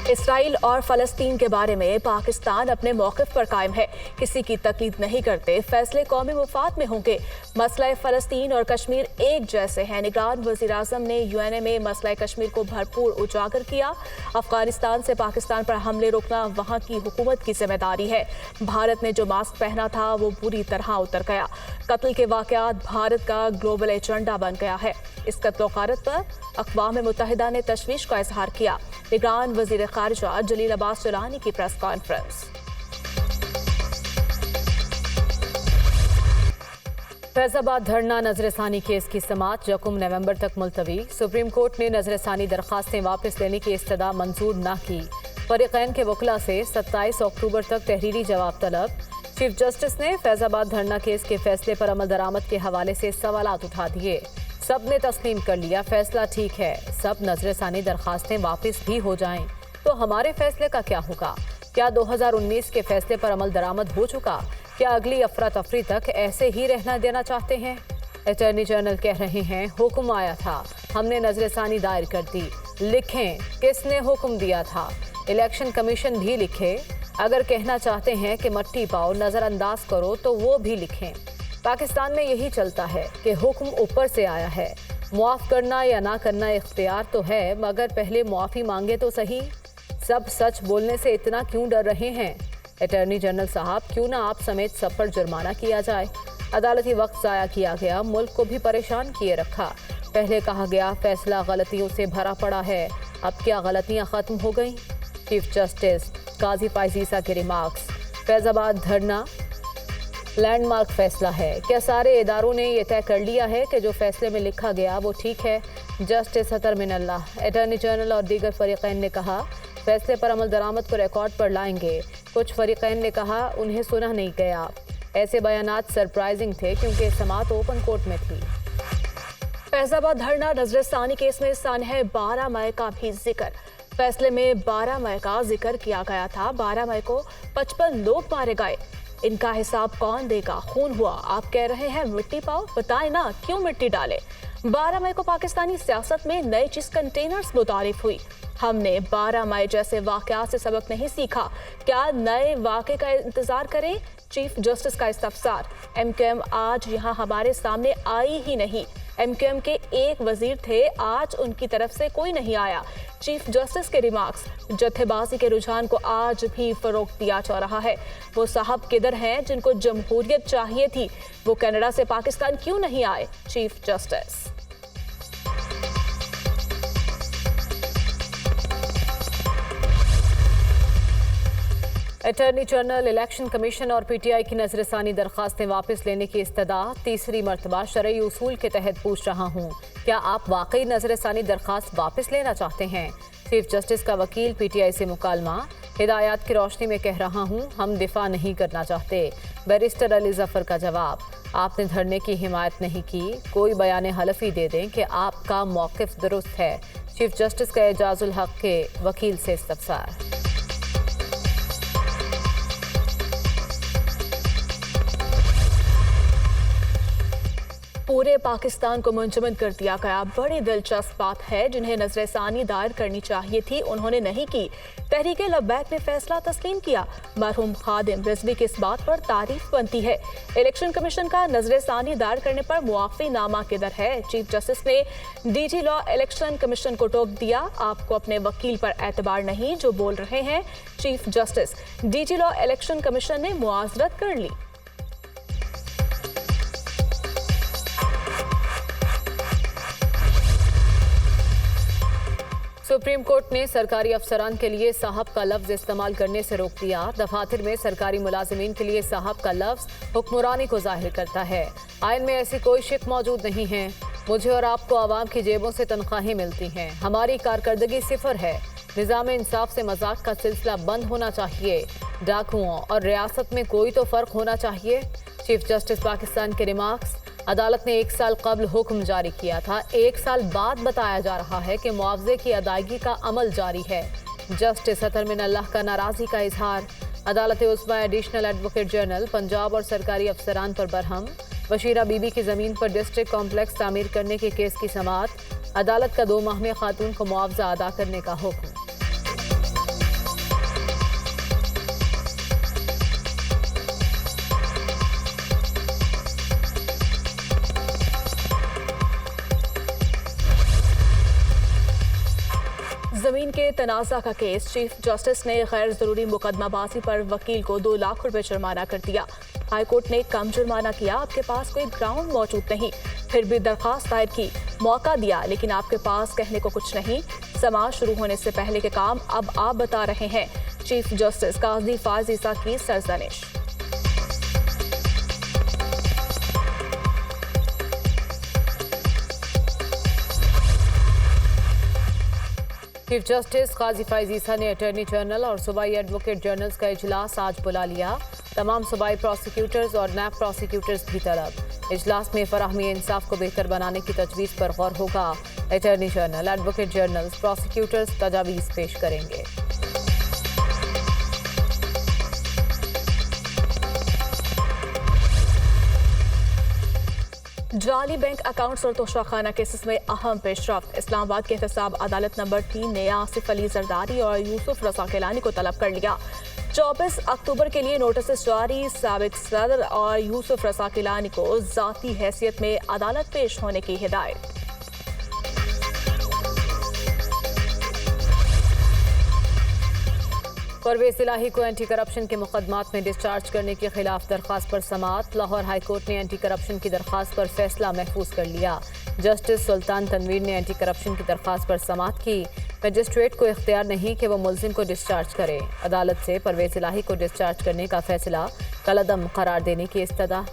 Israel और फलस्तीन के बारे में पाकिस्तान अपने मौक़िफ़ पर कायम है। किसी की तकलीद नहीं करते, फैसले कौमी मुफाद में होंगे। मसला फ़लस्तीन और कश्मीर एक जैसे हैं। निगरान वज़ीर-ए-आज़म ने यूएनए में मसला कश्मीर को भरपूर उजागर किया। अफगानिस्तान से पाकिस्तान पर हमले रोकना वहाँ की हुकूमत की जिम्मेदारी है। भारत ने जो मास्क पहना था वो बुरी तरह उतर गया। कत्ल के वाक़यात भारत का ग्लोबल एजेंडा बन गया है। इस कत्ल-ओ-गारत पर अक़वाम मुत्तहिदा ने तशवीश का इजहार किया। निगरान वज़ीर ख़ारिजा जलील अब्बास जुलानी की प्रेस कॉन्फ्रेंस। फैज़ाबाद धरना नजरसानी केस की समाअत 1 नवंबर तक मुलतवी। सुप्रीम कोर्ट ने नजरसानी दरखास्तें वापस लेने की इस्तदा मंजूर न की। फरीक़ैन के वकला से 27 अक्टूबर तक तहरीरी जवाब तलब। चीफ जस्टिस ने फैज़ाबाद धरना केस के फैसले पर अमल दरामद के हवाले से सवालात उठा दिए। सब ने तस्लीम कर लिया, फैसला ठीक है। सब नजरसानी दरखास्तें वापस भी हो जाएं तो हमारे फैसले का क्या होगा? क्या 2019 के फैसले पर अमल दरामद हो चुका? क्या अगली अफरा तफरी तक ऐसे ही रहना देना चाहते हैं? अटॉर्नी जनरल कह रहे हैं हुक्म आया था, हमने नजरसानी दायर कर दी। लिखें किसने हुक्म दिया था। इलेक्शन कमीशन भी लिखे। अगर कहना चाहते हैं कि मट्टी पाओ, नजरअंदाज करो तो वो भी लिखें। पाकिस्तान में यही चलता है कि हुक्म ऊपर से आया है। मुआफ़ करना या ना करना इख्तियार तो है, मगर पहले मुआफ़ी मांगे तो सही। सब सच बोलने से इतना क्यों डर रहे हैं? अटॉर्नी जनरल साहब, क्यों ना आप समेत सब पर जुर्माना किया जाए। अदालती वक्त ज़ाया किया गया, मुल्क को भी परेशान किए रखा। पहले कहा गया फैसला गलतियों से भरा पड़ा है, अब क्या गलतियाँ ख़त्म हो गईं? चीफ जस्टिस काजी फाइज़ के रिमार्क्स। फैज़ाबाद धरना लैंडमार्क फैसला है। क्या सारे इदारों ने यह तय कर लिया है कि जो फैसले में लिखा गया वो ठीक है? जस्टिस अतर मिनल्लाह। अटॉर्नी जनरल और दीगर फरीक़ैन ने कहा फैसले पर अमल दरामद को रिकॉर्ड पर लाएंगे। कुछ फरीक़ैन ने कहा उन्हें सुना नहीं गया। ऐसे बयानात सरप्राइजिंग थे क्योंकि समाअत ओपन कोर्ट में थी। फैज़ाबाद धरना नजरसानी केस में सानह 12 मई का भी जिक्र। फैसले में 12 मई का जिक्र किया गया था। 12 मई को 55 लोग मारे गए। इनका हिसाब कौन देगा? खून हुआ, आप कह रहे हैं मिट्टी पाओ, बताएं ना क्यों मिट्टी डाले। 12 मई को पाकिस्तानी सियासत में नए चीज कंटेनर्स मुतारिफ हुई। हमने 12 मई जैसे वाकयात से सबक नहीं सीखा, क्या नए वाक़े का इंतजार करें? चीफ जस्टिस का इस्तफसार। MQM आज यहाँ हमारे सामने आई ही नहीं। MQM के एक वजीर थे, आज उनकी तरफ से कोई नहीं आया। चीफ जस्टिस के रिमार्क्स। जत्थेबाजी के रुझान को आज भी फरोग दिया जा रहा है। वो साहब किधर हैं जिनको जमहूरियत चाहिए थी? वो कनाडा से पाकिस्तान क्यों नहीं आए? Chief justice. Attorney general, election commission और PTI की नजरसानी दरखास्तें वापस लेने की इस्तदा तीसरी मरतबा शरई उसूल के तहत पूछ रहा हूँ, क्या आप वाकई नजरसानी दरखास्त वापस लेना चाहते हैं? चीफ जस्टिस का वकील PTI से मुकालमा। हिदायत की रोशनी में कह रहा हूँ, हम दिफा नहीं करना चाहते। बैरिस्टर अली जफर का जवाब, आपने धरने की हिमायत नहीं की, कोई बयान हलफी दे दें कि आपका मौक़िफ़ दुरुस्त है। चीफ जस्टिस का एजाजुल हक के वकील से इस्तफसार। पूरे पाकिस्तान को मुंजमद कर दिया गया। बड़ी दिलचस्प बात है, जिन्हें नजरसानी दायर करनी चाहिए थी उन्होंने नहीं की। तहरीके लब्बैक ने फैसला तस्लीम किया। मरहूम खादिम रिजवी की इस बात पर तारीफ बनती है। इलेक्शन कमीशन का नजरसानी दायर करने पर मुआफ़ी नामा किधर है? चीफ जस्टिस ने DG लॉ इलेक्शन कमीशन को टोक दिया। आपको अपने वकील पर एतबार नहीं जो बोल रहे हैं। Chief justice, DG law election commission ने मुआज़रत कर ली। सुप्रीम कोर्ट ने सरकारी अफसरान के लिए साहब का लफ्ज़ इस्तेमाल करने से रोक दिया। दफातर में सरकारी मुलाजिमीन के लिए साहब का लफ्ज़ हुक्मरानी को जाहिर करता है। आइन में ऐसी कोई शिक मौजूद नहीं है। मुझे और आपको आवाम की जेबों से तनख्वाहें मिलती हैं। हमारी कारकर्दगी सिफर है। निज़ाम इंसाफ से मजाक का सिलसिला बंद होना चाहिए। डाकुओं और रियासत में कोई तो फ़र्क होना चाहिए। चीफ जस्टिस पाकिस्तान के रिमार्क्स। अदालत ने 1 साल कबल हुक्म जारी किया था, 1 साल बाद बताया जा रहा है कि मुआवजे की अदायगी का अमल जारी है। जस्टिस अतर मिनल्लाह का नाराज़गी का इजहार। अदालत उस्मा एडिशनल एडवोकेट जनरल पंजाब और सरकारी अफसरान पर बरहम। बशीरा बीबी की ज़मीन पर डिस्ट्रिक्ट कॉम्प्लेक्स तामीर करने के केस की समाअत। अदालत का 2 माह में खातून को मुआवजा अदा करने का हुक्म। जमीन के तनाज़ा का केस, चीफ जस्टिस ने गैर जरूरी मुकदमाबाजी पर वकील को 2 लाख रुपए जुर्माना कर दिया। हाईकोर्ट ने कम जुर्माना किया, आपके पास कोई ग्राउंड मौजूद नहीं, फिर भी दरखास्त दायर की, मौका दिया, लेकिन आपके पास कहने को कुछ नहीं। समाज शुरू होने से पहले के काम अब आप बता रहे हैं। चीफ जस्टिस काजी फाज ईसा की सरजनिश। चीफ जस्टिस काजी फाइज ईसा ने अटॉर्नी जनरल और सूबाई एडवोकेट जनरल्स का इजलास आज बुला लिया। तमाम सूबाई प्रोसिक्यूटर्स और नैब प्रोसिक्यूटर्स भी तलब। इजलास में फराहमी इंसाफ को बेहतर बनाने की तजवीज़ पर गौर होगा। Attorney general, advocate generals, prosecutors तजावीज़ पेश करेंगे। जाली बैंक अकाउंट्स और तोशाखाना केसेस में अहम पेशरफ्त। इस्लामाबाद के एहतसाब अदालत नंबर 3 ने आसिफ अली जरदारी और यूसुफ रजा केलानी को तलब कर लिया। 24 अक्टूबर के लिए नोटिस जारी। साबिक सदर और यूसुफ रजा केलानी को जाती हैसियत में अदालत पेश होने की हिदायत। परवेज इलाही को एंटी करप्शन के मुकदमात में डिस्चार्ज करने के खिलाफ दरखास्त पर समाअत। लाहौर हाई कोर्ट ने एंटी करप्शन की दरखास्त पर फैसला महफूज कर लिया। जस्टिस सुल्तान तनवीर ने एंटी करप्शन की दरखास्त पर समाअत की। मजिस्ट्रेट को इख्तियार नहीं कि वो मुल्जिम को डिस्चार्ज करे। अदालत से परवेज इलाही को डिस्चार्ज करने का फैसला कलअदम करार देने की इस्तदा।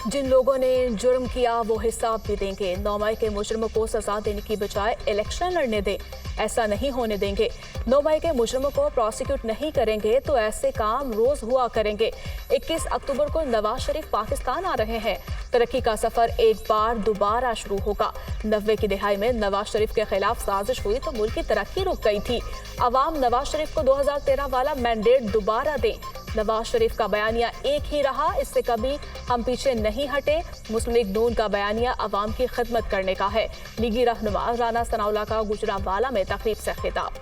जिन लोगों ने जुर्म किया वो हिसाब भी देंगे। 9 मई के मुजरिमों को सजा देने की बजाय इलेक्शन लड़ने दें, ऐसा नहीं होने देंगे। 9 मई के मुजरिमों को प्रोसिक्यूट नहीं करेंगे तो ऐसे काम रोज हुआ करेंगे। 21 अक्टूबर को नवाज शरीफ पाकिस्तान आ रहे हैं। तरक्की का सफर एक बार दोबारा शुरू होगा। 90 की दिहाई में नवाज शरीफ के खिलाफ साजिश हुई तो मुल्क की तरक्की रुक गई थी। अवाम नवाज शरीफ को 2013 वाला मैंडेट दोबारा दें। नवाज शरीफ का बयानिया एक ही रहा, इससे कभी हम पीछे नहीं हटे। मुस्लिम लीग नून का बयानिया अवाम की खिदमत करने का है। लीगी रहनुमा राना सनाउल्लाह का गुजरांवाला में तकरीब से खिताब।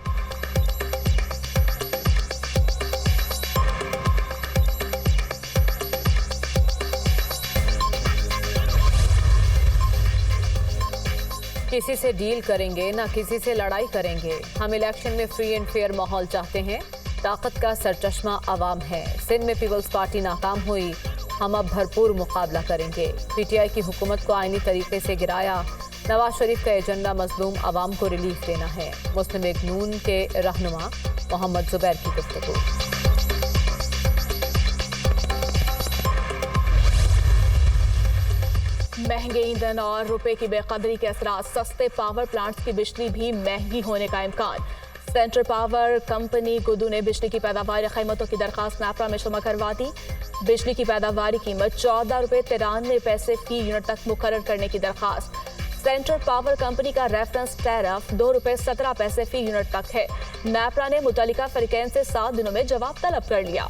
किसी से डील करेंगे ना किसी से लड़ाई करेंगे। हम इलेक्शन में फ्री एंड फेयर माहौल चाहते हैं। ताकत का सरचश्मा अवाम है। सिंध में पीपल्स पार्टी नाकाम हुई, हम अब भरपूर मुकाबला करेंगे। पीटीआई की हुकूमत को आईनी तरीके से गिराया। नवाज शरीफ का एजेंडा मजलूम अवाम को रिलीफ देना है। मुस्लिम लीग नून के रहनुमा मोहम्मद जुबैर की गुफ्तगू। महंगे ईंधन और रुपए की बेकदरी के असरात, सस्ते पावर प्लांट्स की बिजली भी महंगी होने का इम्कान। सेंट्रल पावर कंपनी गुदू ने बिजली की पैदावार कीमतों की दरखास्त नापरा में जमा करवा दी। बिजली की पैदावार कीमत 14 रुपये 93 पैसे फी यूनिट तक मुकर्रर करने की दरखास्त। सेंट्रल पावर कंपनी का रेफरेंस टैरिफ 2 रुपये 17 पैसे फी यूनिट तक है। नापरा ने मुतल्लिका फरीकैन से 7 दिनों में जवाब तलब कर लिया।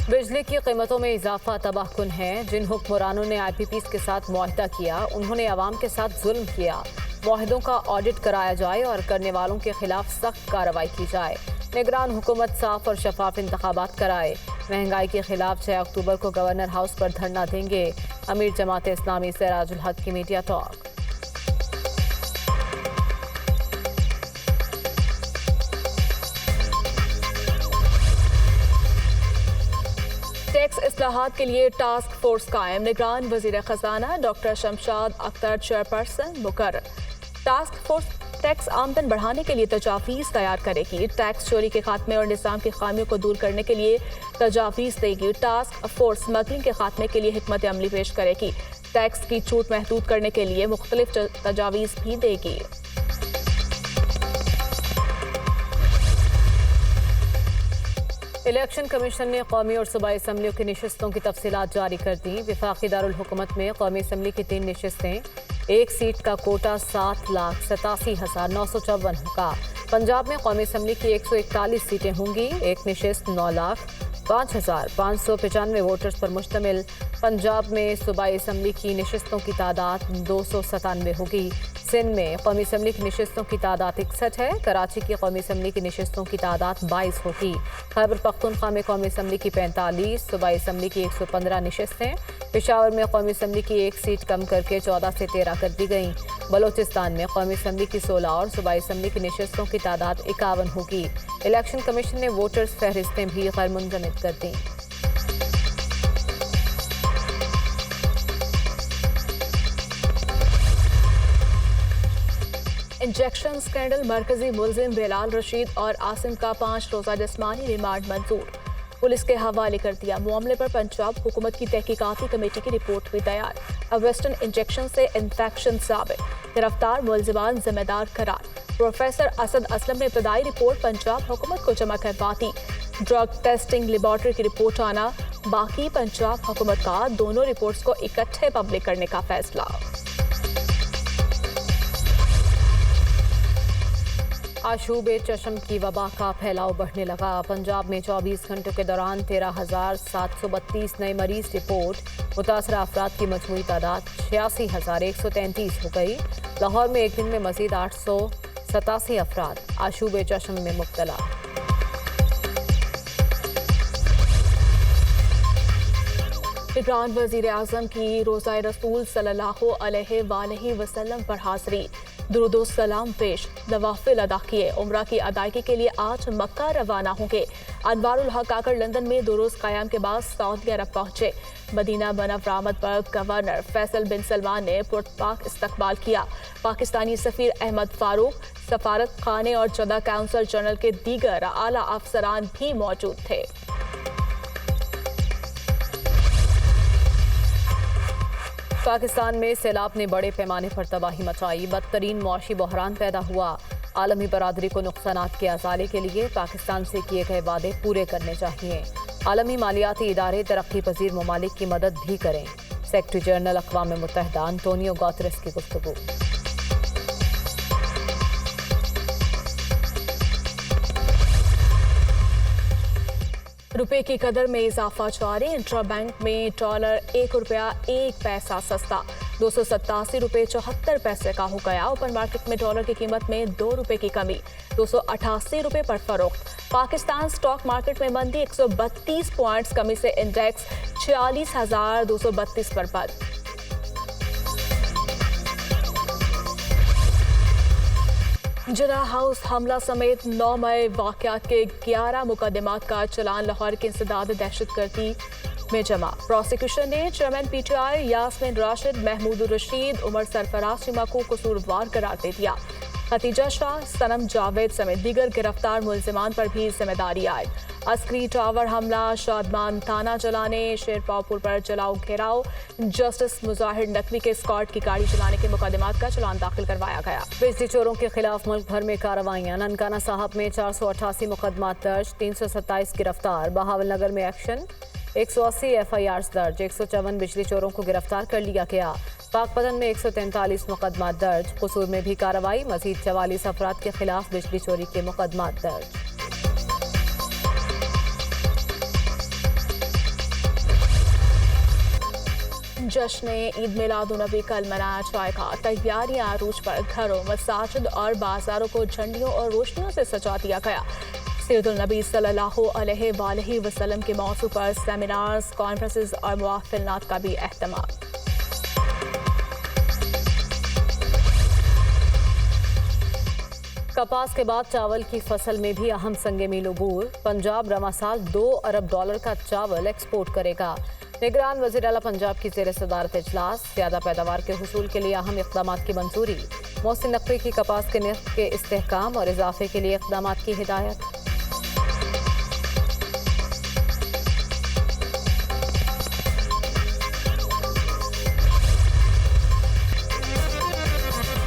बिजली की कीमतों में इजाफा तबाहकुन है। जिन हुक्मरानों ने IPPs के साथ मुआहदा किया, उन्होंने अवाम के साथ जुल्म किया। मुआहदों का ऑडिट कराया जाए और करने वालों के खिलाफ सख्त कार्रवाई की जाए। निगरान हुकूमत साफ और शफाफ इंतखाबात कराए। महंगाई के खिलाफ 6 अक्टूबर को गवर्नर हाउस पर धरना देंगे। अमीर जमात इस्लामी सिराजुल हक की मीडिया टॉक। टैक्स इस्लाहात के लिए टास्क फोर्स कायम। निगरान वजीर खजाना डॉक्टर शमशाद अख्तर चेयरपर्सन मुकर्रर। टास्क फोर्स टैक्स आमदन बढ़ाने के लिए तजावीज़ तैयार करेगी। टैक्स चोरी के खात्मे और निज़ाम की खामियों को दूर करने के लिए तजावीज़ देगी। टास्क फोर्स स्मगलिंग के खात्मे के लिए हिकमत अमली पेश करेगी। टैक्स की छूट महदूद करने के लिए मुख्तलिफ तजावीज़ भी देगी। इलेक्शन कमीशन ने कौमी और सूबाई असम्बलियों की नशिस्तों की तफसीलात जारी कर दी। वफाकी दारुल हुकूमत में कौमी असम्बली की 3 नशिस्तें, 1 सीट का कोटा 7,87,954 होगा। पंजाब में कौमी असम्बली की 141 सीटें होंगी। 1 नशिस्त 9,05,595 वोटर्स पर मुश्तमिल। पंजाब में सूबाई असम्बली की नशिस्तों की तादाद 297 होगी। सिंध में कौमी असम्बली की नशस्तों की तादाद 61 है। कराची की कौमी असम्बली की नशस्तों की तादाद 22 होगी। खैबर पख्तूनख्वा में कौमी असम्बली की 45, सूबाई असम्बली की 115 नशस्तें। पेशावर में कौमी असम्बली की 1 सीट कम करके 14 से 13 कर दी गई। बलोचिस्तान में कौमी असम्बली की 16 और सूबाई असम्बली की नशस्तों की तादाद 51 होगी। इलेक्शन कमीशन ने वोटर्स फहरिस्तें भी गैर मुंजमद कर दी। इंजेक्शन स्कैंडल मरकजी मुलजिम बिलाल रशीद और आसिम का 5 रोजा जिस्मानी रिमांड मंजूर, पुलिस के हवाले कर दिया। मामले पर पंजाब हुकूमत की तहकीकाती कमेटी की रिपोर्ट हुई तैयार। अब वेस्टर्न इंजेक्शन से इन्फेक्शन साबित, गिरफ्तार मुलजिमान जिम्मेदार करार। प्रोफेसर असद असलम ने इब्तदाई रिपोर्ट पंजाब हुकूमत को जमा करवा दी। ड्रग टेस्टिंग लेबॉर्ट्री की रिपोर्ट आना बाकी। पंजाब हुकूमत का दोनों रिपोर्ट्स को इकट्ठे पब्लिक करने का फैसला। आशूबे चश्म की वबा का फैलाव बढ़ने लगा। पंजाब में 24 घंटों के दौरान 13,732 नए मरीज रिपोर्ट। मुतासरा अफराद की मजमूई तादाद 86,133 हो गई। लाहौर में एक दिन में मजीद 887 अफराद आशूबे चश्म में मुब्तला। इमरान वजीर आजम की रोज़ा रसूल सल्लल्लाहु अलैहि वसल्लम पर हाज़री, दुरूद व सलाम पेश, नवाफिल अदा किए। उम्रा की अदायगी के लिए आज मक्का रवाना होंगे। अनवारुल हक आकर लंदन में 2 रोज़ क़याम के बाद सऊदी अरब पहुंचे। मदीना मनव्वरा आमद पर गवर्नर फैसल बिन सलमान ने पुरतपाक इस्तकबाल किया। पाकिस्तानी सफीर अहमद फारूक, सफारत खाने और जदा काउंसल जनरल के दीगर आला अफसरान भी मौजूद थे। पाकिस्तान में सैलाब ने बड़े पैमाने पर तबाही मचाई। बदतरीन मुआशी बहरान पैदा हुआ। आलमी बरादरी को नुकसानात के अजाले के लिए पाकिस्तान से किए गए वादे पूरे करने चाहिए। आलमी मालियाती इदारे तरक्की पजीर ममालिक की मदद भी करें। सेक्रेटरी जनरल अक़वाम मुत्तहिदा अंतोनियो गुतेरेस की गुफ्तगू। रुपए की कदर में इजाफा जारी। इंट्रा बैंक में डॉलर ₹1 सस्ता, 287 रुपये 74 पैसे का हो गया। ओपन मार्केट में डॉलर की कीमत में ₹2 की कमी, 288 रुपये पर फरोख्त। पाकिस्तान स्टॉक मार्केट में मंदी, 132 पॉइंट्स कमी से इंडेक्स 46,232 पर बंद। जिना हाउस हमला समेत 9 मई वाक़यात के 11 मुकदमात का चलान लाहौर के इंसदाद दहशतगर्दी में जमा। प्रोसिक्यूशन ने चेयरमैन PTI यास्मीन राशिद, महमूद रशीद, उमर सरफराज शिमा को कसूरवार करार दे दिया। खतीजा शाह, सनम जावेद समेत दीगर गिरफ्तार मुलजिमान पर भी जिम्मेदारी आए। अस्करी टावर हमला, शादमान थाना जलाने, शेरपापुर पर जलाओ घेराव, जस्टिस मुजाहिर नकवी के स्कॉट की गाड़ी चलाने के मुकदमात का चलान दाखिल करवाया गया। बिजली चोरों के खिलाफ मुल्क भर में कार्रवाइयां। ननकाना साहब में 488 मुकदमात दर्ज, 327 गिरफ्तार। बहावल नगर में एक्शन, 180 FIRs दर्ज, 154 बिजली चोरों को गिरफ्तार कर लिया गया। पाकपतन में 143 मुकदमात दर्ज। कसूर में भी कार्रवाई, मजीद 44 अफराद के खिलाफ बिजली चोरी के मुकदमात दर्ज। जश्न ईद मिलादुन्नबी कल मनाया जाएगा। तैयारियां अरूज पर, घरों, मसाजिद और बाजारों को झंडियों और रोशनियों से सजा दिया गया। सीरतुल नबी सल्लल्लाहु अलैहि वसल्लम के मौजू पर सेमिनार्स, कॉन्फ्रेंसेस और मुआफ़िलात का भी एहतमाम। कपास के बाद चावल की फसल में भी अहम संगे मील अबूर। पंजाब रवा साल $2 अरब का चावल एक्सपोर्ट करेगा। निगरान वज़ीर आला पंजाब की ज़ेर सदारत इजलास। ज़्यादा पैदावार के हुसूल के लिए अहम इक़दामात की मंजूरी। मोहसिन नकवी की कपास के निर्ख के इस्तेहकाम और इजाफे के लिए इक़दामात की हिदायत।